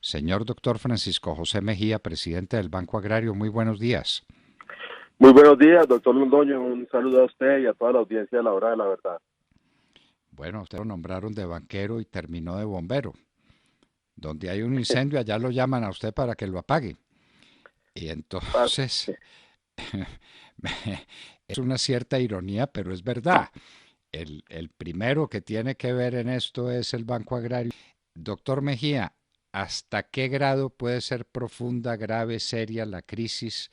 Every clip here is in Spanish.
Señor doctor Francisco José Mejía, presidente del Banco Agrario, muy buenos días. Muy buenos días, doctor Londoño. Un saludo a usted y a toda la audiencia de la hora de la verdad. Bueno, usted lo nombraron de banquero y terminó de bombero. Donde hay un incendio, allá lo llaman a usted para que lo apague. Y Ah, entonces, es una cierta ironía, pero es verdad. El primero que tiene que ver en esto es el Banco Agrario. Doctor Mejía, ¿hasta qué grado puede ser profunda, grave, seria la crisis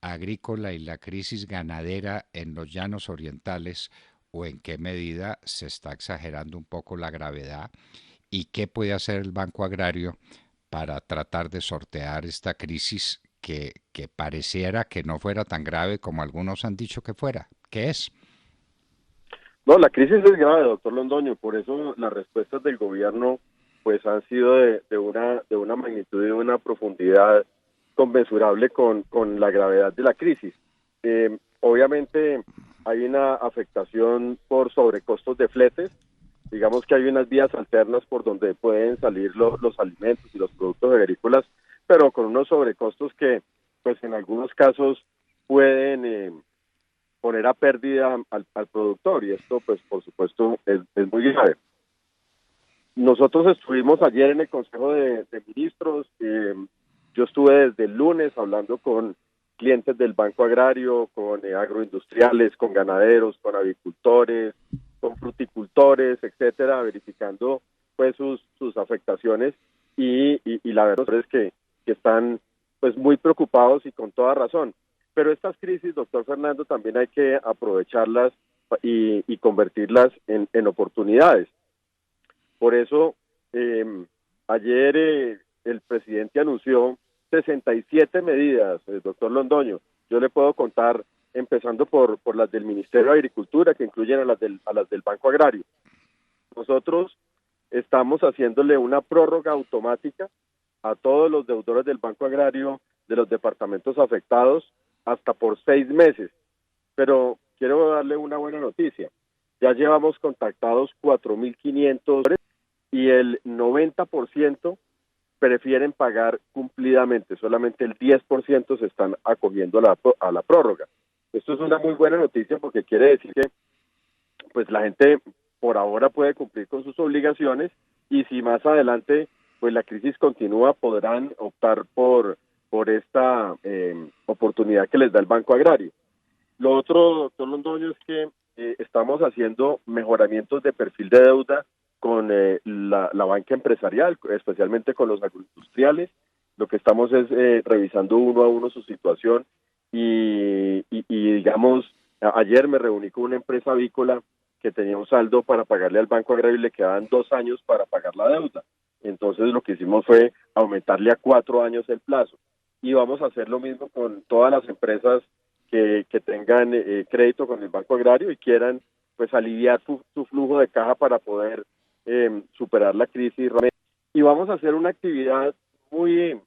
agrícola y la crisis ganadera en los llanos orientales, o en qué medida se está exagerando un poco la gravedad, y qué puede hacer el Banco Agrario para tratar de sortear esta crisis que pareciera que no fuera tan grave como algunos han dicho que fuera? ¿Qué es? No, la crisis es grave, doctor Londoño. Por eso las respuestas del gobierno pues han sido de una magnitud y de una profundidad conmensurable con la gravedad de la crisis. Obviamente hay una afectación por sobrecostos de fletes. Digamos que hay unas vías alternas por donde pueden salir los alimentos y los productos agrícolas, pero con unos sobrecostos que, pues en algunos casos pueden poner a pérdida al productor, y esto, pues por supuesto, es muy grave. Nosotros estuvimos ayer en el Consejo de Ministros. Yo estuve desde el lunes hablando con clientes del Banco Agrario, con agroindustriales, con ganaderos, con avicultores, con fruticultores, etcétera, verificando pues sus afectaciones, y la verdad es que están pues muy preocupados y con toda razón. Pero estas crisis, doctor Fernando, también hay que aprovecharlas y convertirlas en oportunidades. Por eso, eh, ayer el presidente anunció 67 medidas, doctor Londoño. Yo le puedo contar, empezando por las del Ministerio de Agricultura, que incluyen a las del Banco Agrario. Nosotros estamos haciéndole una prórroga automática a todos los deudores del Banco Agrario de los departamentos afectados hasta por 6 meses. Pero quiero darle una buena noticia. Ya llevamos contactados 4.500 y el 90% prefieren pagar cumplidamente. Solamente el 10% se están acogiendo a la prórroga. Esto es una muy buena noticia, porque quiere decir que pues la gente por ahora puede cumplir con sus obligaciones, y si más adelante pues la crisis continúa, podrán optar por esta oportunidad que les da el Banco Agrario. Lo otro, doctor Londoño, es que estamos haciendo mejoramientos de perfil de deuda con la banca empresarial, especialmente con los agroindustriales. Lo que estamos es revisando uno a uno su situación, y digamos, ayer me reuní con una empresa avícola que tenía un saldo para pagarle al Banco Agrario y le quedaban 2 años para pagar la deuda. Entonces lo que hicimos fue aumentarle a 4 años el plazo. Y vamos a hacer lo mismo con todas las empresas que tengan crédito con el Banco Agrario y quieran pues aliviar su flujo de caja para poder superar la crisis. Y vamos a hacer una actividad muy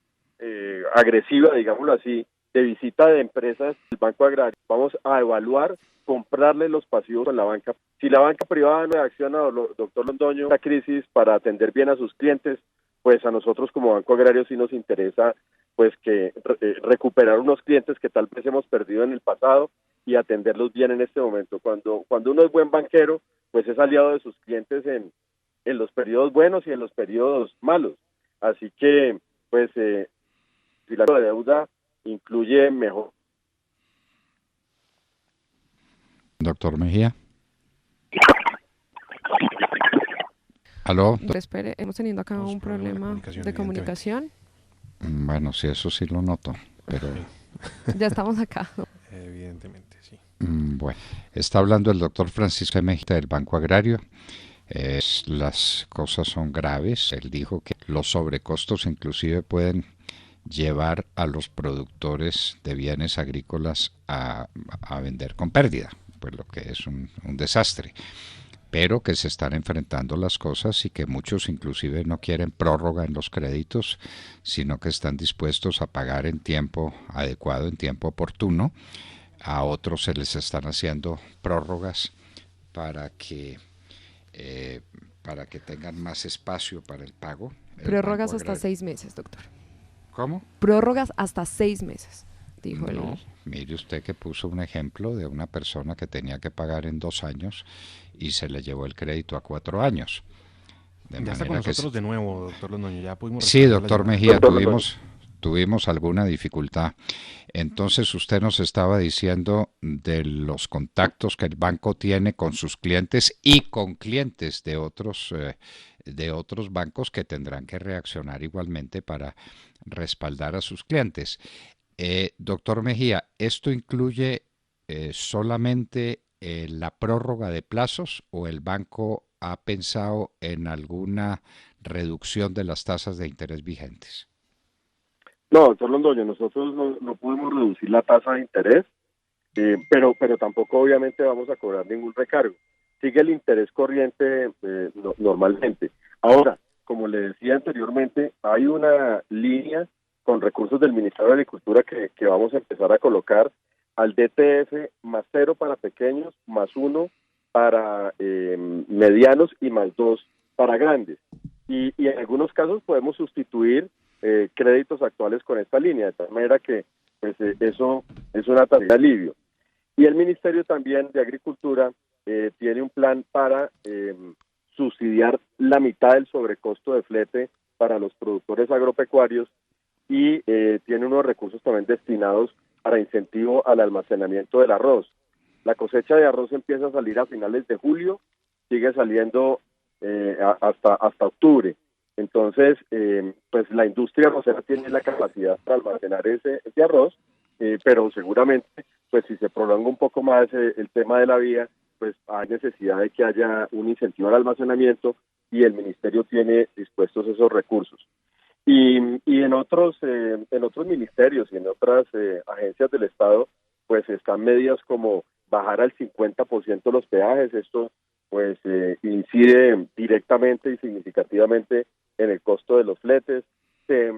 agresiva, digámoslo así, de visita de empresas del Banco Agrario. Vamos a evaluar comprarle los pasivos con la banca. Si la banca privada no reacciona, doctor Londoño, la crisis para atender bien a sus clientes, pues a nosotros como Banco Agrario sí nos interesa pues que recuperar unos clientes que tal vez hemos perdido en el pasado, y atenderlos bien en este momento. Cuando uno es buen banquero, pues es aliado de sus clientes en los periodos buenos y en los periodos malos. Así que, pues, si la deuda incluye mejor. Doctor Mejía. ¿Aló? Espere, hemos tenido acá un problema de comunicación. Bueno, sí, eso sí lo noto, pero Ya estamos acá. Evidentemente, sí. bueno, está hablando el doctor Francisco Mejía del Banco Agrario. Las cosas son graves. Él dijo que los sobrecostos inclusive pueden llevar a los productores de bienes agrícolas a vender con pérdida, pues lo que es un desastre, pero que se están enfrentando las cosas y que muchos inclusive no quieren prórroga en los créditos, sino que están dispuestos a pagar en tiempo adecuado, en tiempo oportuno. A otros se les están haciendo prórrogas para que, para que tengan más espacio para el pago. Prórrogas hasta 6 meses, doctor. ¿Cómo? Prórrogas hasta 6 meses, dijo él. No, mire usted que puso un ejemplo de una persona que tenía que pagar en 2 años y se le llevó el crédito a 4 años. Ya está con nosotros de nuevo, doctor Londoño. Ya pudimos. Sí, doctor Mejía, tuvimos alguna dificultad. Entonces usted nos estaba diciendo de los contactos que el banco tiene con sus clientes y con clientes de otros bancos que tendrán que reaccionar igualmente para respaldar a sus clientes. Doctor Mejía, ¿esto incluye solamente la prórroga de plazos o el banco ha pensado en alguna reducción de las tasas de interés vigentes? No, doctor Londoño, nosotros no podemos reducir la tasa de interés, pero tampoco obviamente vamos a cobrar ningún recargo. Sigue el interés corriente normalmente. Ahora, como le decía anteriormente, hay una línea con recursos del Ministerio de Agricultura que vamos a empezar a colocar al DTF +0 para pequeños, +1 para medianos y +2 para grandes. Y en algunos casos podemos sustituir créditos actuales con esta línea, de tal manera que pues, eso es una tarea de alivio. Y el Ministerio también de Agricultura tiene un plan para subsidiar la mitad del sobrecosto de flete para los productores agropecuarios y tiene unos recursos también destinados para incentivo al almacenamiento del arroz. La cosecha de arroz empieza a salir a finales de julio, sigue saliendo hasta octubre. Entonces, pues la industria arrocera tiene la capacidad para almacenar ese arroz, pero seguramente, pues si se prolonga un poco más el tema de la vía, pues hay necesidad de que haya un incentivo al almacenamiento y el ministerio tiene dispuestos esos recursos. Y en otros ministerios y en otras agencias del Estado, pues están medidas como bajar al 50% los peajes. Esto pues incide directamente y significativamente en el costo de los fletes. Se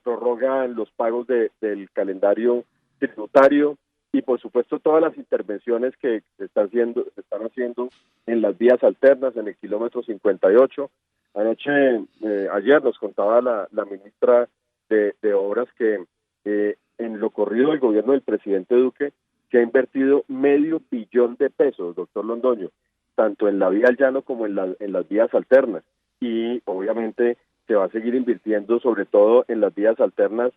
prorrogan los pagos del calendario tributario y por supuesto todas las intervenciones que se están haciendo en las vías alternas, en el kilómetro 58. Ayer nos contaba la ministra de Obras que en lo corrido del gobierno del presidente Duque se ha invertido $500 millones de pesos, doctor Londoño, tanto en la vía al llano como en las vías alternas. Y obviamente se va a seguir invirtiendo sobre todo en las vías alternas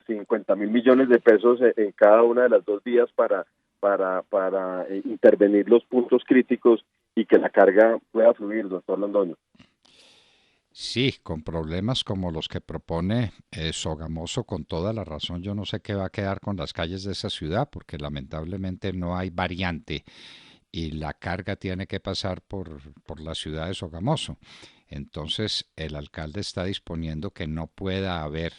50.000 millones de pesos en cada una de las dos vías para intervenir los puntos críticos y que la carga pueda fluir, doctor Londoño. Sí, con problemas como los que propone Sogamoso, con toda la razón. Yo no sé qué va a quedar con las calles de esa ciudad, porque lamentablemente no hay variante y la carga tiene que pasar por la ciudad de Sogamoso. Entonces, el alcalde está disponiendo que no pueda haber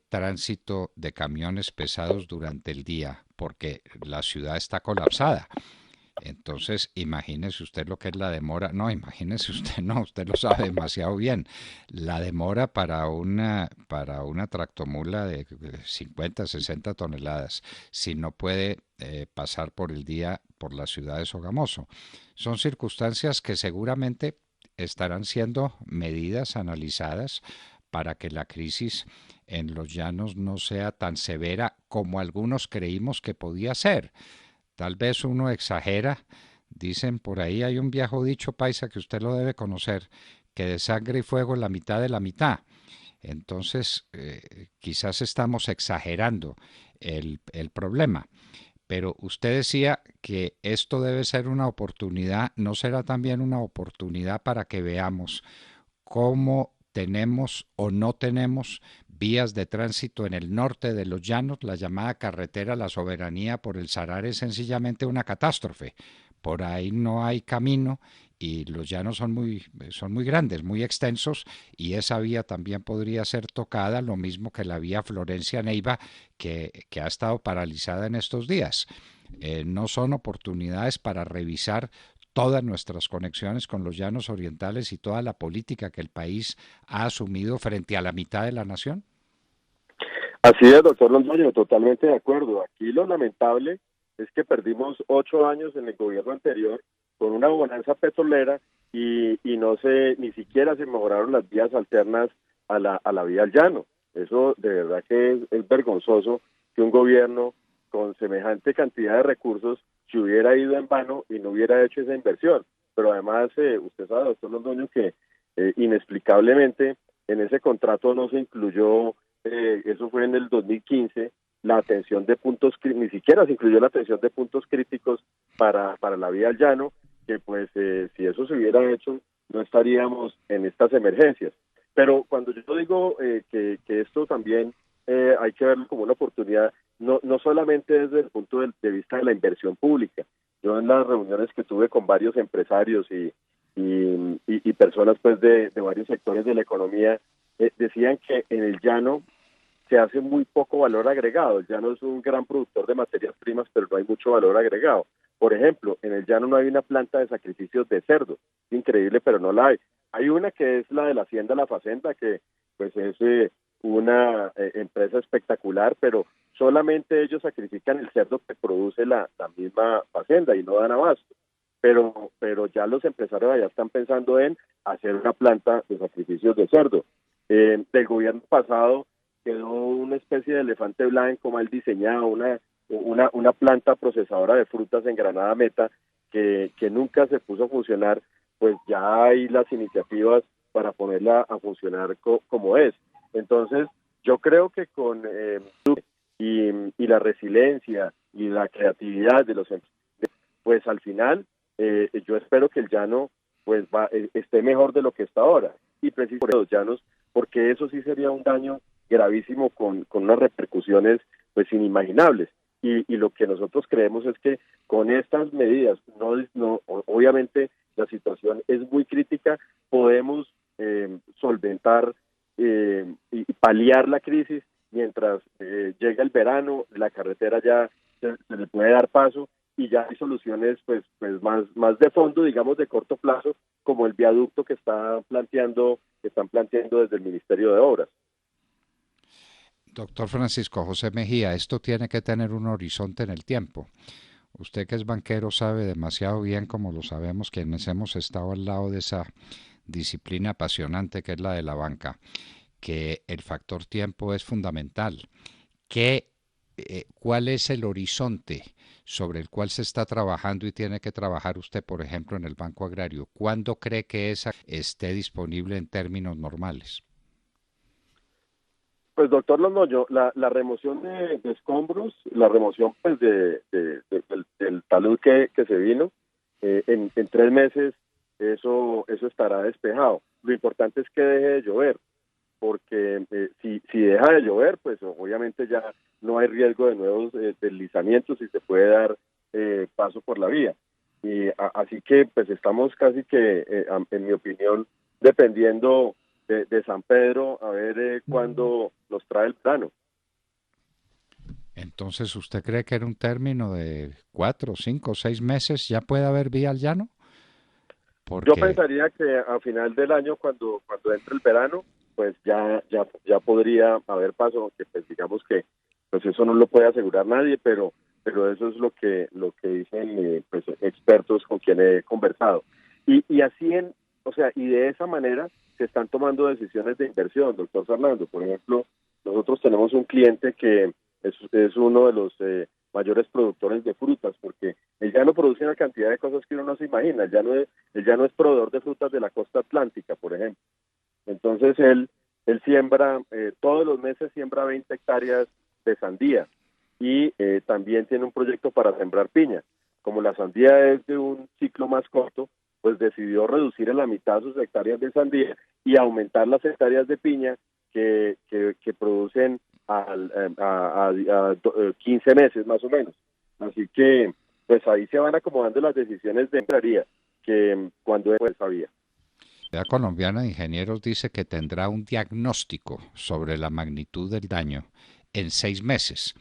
tránsito de camiones pesados durante el día, porque la ciudad está colapsada. Entonces, imagínese usted lo que es la demora. No, imagínese usted, no, usted lo sabe demasiado bien. La demora para una tractomula de 50, 60 toneladas, si no puede pasar por el día por la ciudad de Sogamoso. Son circunstancias que seguramente estarán siendo medidas, analizadas, para que la crisis en los llanos no sea tan severa como algunos creímos que podía ser. Tal vez uno exagera, dicen por ahí, hay un viejo dicho paisa que usted lo debe conocer, que de sangre y fuego la mitad de la mitad. Entonces, quizás estamos exagerando el problema. Pero usted decía que esto debe ser una oportunidad, ¿no será también una oportunidad para que veamos cómo tenemos o no tenemos vías de tránsito en el norte de los llanos? La llamada carretera La Soberanía por el Salar es sencillamente una catástrofe. Por ahí no hay camino y los llanos son muy grandes, muy extensos, y esa vía también podría ser tocada, lo mismo que la vía Florencia-Neiva, que ha estado paralizada en estos días. No son oportunidades para revisar todas nuestras conexiones con los llanos orientales y toda la política que el país ha asumido frente a la mitad de la nación? Así es, doctor Londoño, totalmente de acuerdo. Aquí lo lamentable es que perdimos 8 años en el gobierno anterior con una bonanza petrolera y no se, ni siquiera se mejoraron las vías alternas a la vía al llano. Eso de verdad que es vergonzoso que un gobierno con semejante cantidad de recursos se hubiera ido en vano y no hubiera hecho esa inversión. Pero además, usted sabe, doctor Londoño, que inexplicablemente en ese contrato no se incluyó, eso fue en el 2015, la atención de puntos, ni siquiera se incluyó la atención de puntos críticos para la vía al llano, que pues si eso se hubiera hecho, no estaríamos en estas emergencias. Pero cuando yo digo que esto también hay que verlo como una oportunidad, no solamente desde el punto de vista de la inversión pública. Yo en las reuniones que tuve con varios empresarios y personas pues de varios sectores de la economía, decían que en el llano se hace muy poco valor agregado. El llano es un gran productor de materias primas, pero no hay mucho valor agregado. Por ejemplo, en el llano no hay una planta de sacrificios de cerdo. Increíble, pero no la hay. Hay una que es la de la Hacienda La Facenda, que pues es una empresa espectacular, pero solamente ellos sacrifican el cerdo que produce la misma Facenda y no dan abasto. Pero ya los empresarios allá están pensando en hacer una planta de sacrificios de cerdo. Del gobierno pasado quedó una especie de elefante blanco mal diseñado, una planta procesadora de frutas en Granada Meta que nunca se puso a funcionar. Pues ya hay las iniciativas para ponerla a funcionar como es. Entonces, yo creo que con y la resiliencia y la creatividad de los pues al final yo espero que el llano pues esté mejor de lo que está ahora, y precisamente por los llanos, porque eso sí sería un daño gravísimo con unas repercusiones pues inimaginables. Y lo que nosotros creemos es que con estas medidas, obviamente la situación es muy crítica, podemos solventar y paliar la crisis mientras llega el verano, la carretera ya se le puede dar paso y ya hay soluciones pues más de fondo, digamos de corto plazo, como el viaducto que están planteando desde el Ministerio de Obras. Doctor Francisco José Mejía, esto tiene que tener un horizonte en el tiempo. Usted que es banquero sabe demasiado bien, como lo sabemos quienes hemos estado al lado de esa disciplina apasionante que es la de la banca, que el factor tiempo es fundamental. ¿Cuál es el horizonte sobre el cual se está trabajando y tiene que trabajar usted, por ejemplo, en el Banco Agrario? ¿Cuándo cree que esa esté disponible en términos normales? Pues doctor Londoño, la remoción de escombros, la remoción pues del talud que se vino, en 3 meses eso estará despejado. Lo importante es que deje de llover, porque si deja de llover, pues obviamente ya no hay riesgo de nuevos deslizamientos y se puede dar paso por la vía. Y así que pues estamos casi que, en mi opinión, dependiendo de San Pedro, a ver cuándo nos trae el plano. Entonces, ¿usted cree que en un término de 4, 5, 6 meses ya puede haber vía al llano? Yo pensaría que a final del año, cuando entre el verano, pues ya podría haber paso, aunque pues digamos que pues eso no lo puede asegurar nadie, pero eso es lo que dicen pues expertos con quienes he conversado. Y así y de esa manera se están tomando decisiones de inversión, doctor Fernando. Por ejemplo, nosotros tenemos un cliente que es uno de los mayores productores de frutas, porque el llano produce una cantidad de cosas que uno no se imagina. El llano es proveedor de frutas de la costa atlántica, por ejemplo. Entonces él siembra, todos los meses siembra 20 hectáreas de sandía y también tiene un proyecto para sembrar piña. Como la sandía es de un ciclo más corto, pues decidió reducir en la mitad sus hectáreas de sandía y aumentar las hectáreas de piña que producen a 15 meses más o menos. Así que pues ahí se van acomodando las decisiones de empresaría que cuando pues había. La colombiana de ingenieros dice que tendrá un diagnóstico sobre la magnitud del daño en 6 meses.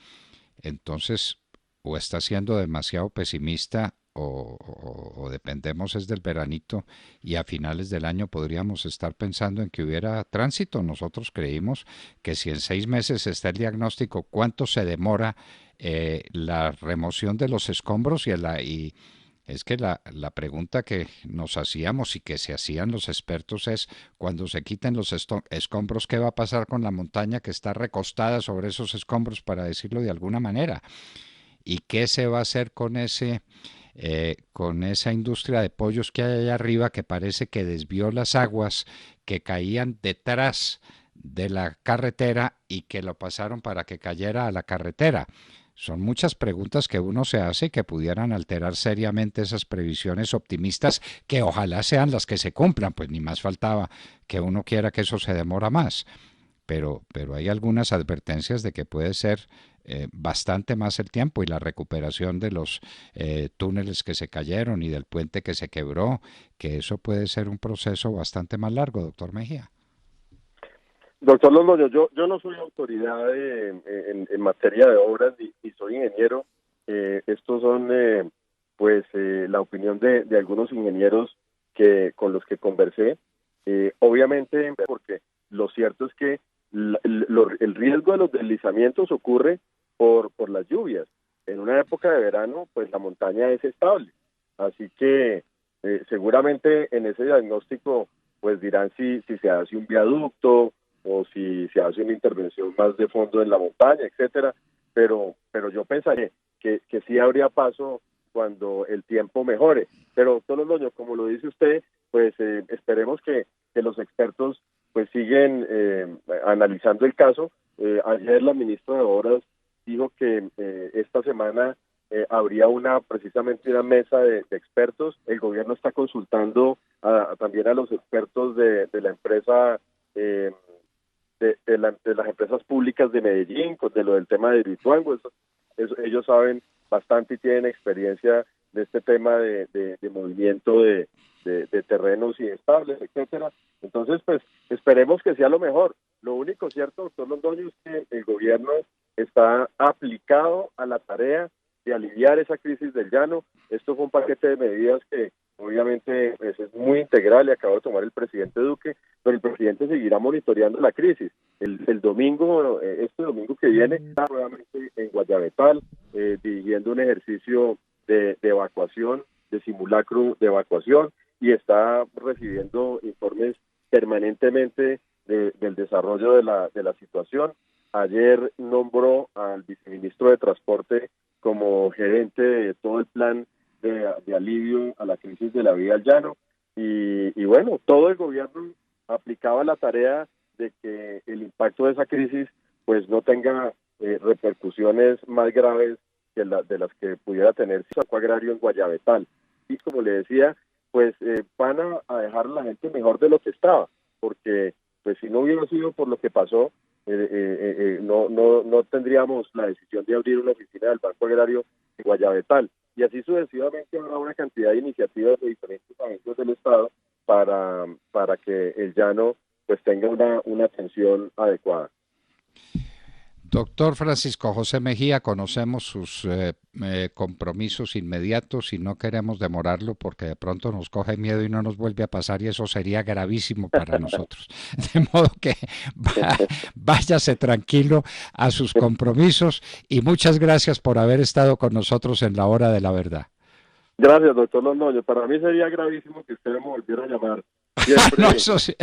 Entonces, o está siendo demasiado pesimista o dependemos es del veranito y a finales del año podríamos estar pensando en que hubiera tránsito. Nosotros creímos que si en 6 meses está el diagnóstico, ¿cuánto se demora la remoción de los escombros y Es que la pregunta que nos hacíamos y que se hacían los expertos es, cuando se quiten los escombros, ¿qué va a pasar con la montaña que está recostada sobre esos escombros, para decirlo de alguna manera? ¿Y qué se va a hacer con esa industria de pollos que hay allá arriba, que parece que desvió las aguas que caían detrás de la carretera y que lo pasaron para que cayera a la carretera? Son muchas preguntas que uno se hace y que pudieran alterar seriamente esas previsiones optimistas, que ojalá sean las que se cumplan, pues ni más faltaba que uno quiera que eso se demora más. Pero hay algunas advertencias de que puede ser bastante más el tiempo, y la recuperación de los túneles que se cayeron y del puente que se quebró, que eso puede ser un proceso bastante más largo, doctor Mejía. Doctor Londoño, yo no soy autoridad en materia de obras ni soy ingeniero. Estos son la opinión de algunos ingenieros con los que conversé. Obviamente, porque lo cierto es que el riesgo de los deslizamientos ocurre por las lluvias. En una época de verano, pues la montaña es estable. Así que seguramente en ese diagnóstico pues dirán si se hace un viaducto o si se hace una intervención más de fondo en la montaña, etcétera, pero yo pensaría que sí habría paso cuando el tiempo mejore. Pero, doctor Londoño, como lo dice usted, pues esperemos que los expertos pues siguen analizando el caso. Ayer la ministra de Obras dijo que esta semana habría precisamente una mesa de expertos. El gobierno está consultando también a los expertos de la empresa de las empresas públicas de Medellín, de lo del tema de Hidroituango. Ellos saben bastante y tienen experiencia de este tema de movimiento de terrenos inestables, etcétera. Entonces, pues, esperemos que sea lo mejor. Lo único cierto, doctor Londoño, es que el gobierno está aplicado a la tarea de aliviar esa crisis del llano. Esto fue un paquete de medidas que obviamente pues, es muy integral y acaba de tomar el presidente Duque, pero el presidente seguirá monitoreando la crisis. El domingo, este domingo que viene, está nuevamente en Guayabetal, dirigiendo un ejercicio de evacuación, de simulacro de evacuación, y está recibiendo informes permanentemente del desarrollo de la situación. Ayer nombró al viceministro de Transporte como gerente de todo el plan de alivio a la crisis de la vía al llano, y bueno, todo el gobierno aplicaba la tarea de que el impacto de esa crisis pues no tenga repercusiones más graves que de las que pudiera tener el Banco Agrario en Guayabetal. Y como le decía, pues van a dejar a la gente mejor de lo que estaba, porque pues si no hubiera sido por lo que pasó, no tendríamos la decisión de abrir una oficina del Banco Agrario en Guayabetal. Y así sucesivamente habrá una cantidad de iniciativas de diferentes agencias del Estado para que el llano pues tenga una atención adecuada. Doctor Francisco José Mejía, conocemos sus compromisos inmediatos y no queremos demorarlo porque de pronto nos coge miedo y no nos vuelve a pasar, y eso sería gravísimo para nosotros. De modo que váyase tranquilo a sus compromisos, y muchas gracias por haber estado con nosotros en la hora de la verdad. Gracias, doctor Londoño. Para mí sería gravísimo que usted me volviera a llamar. Siempre... No, eso sí.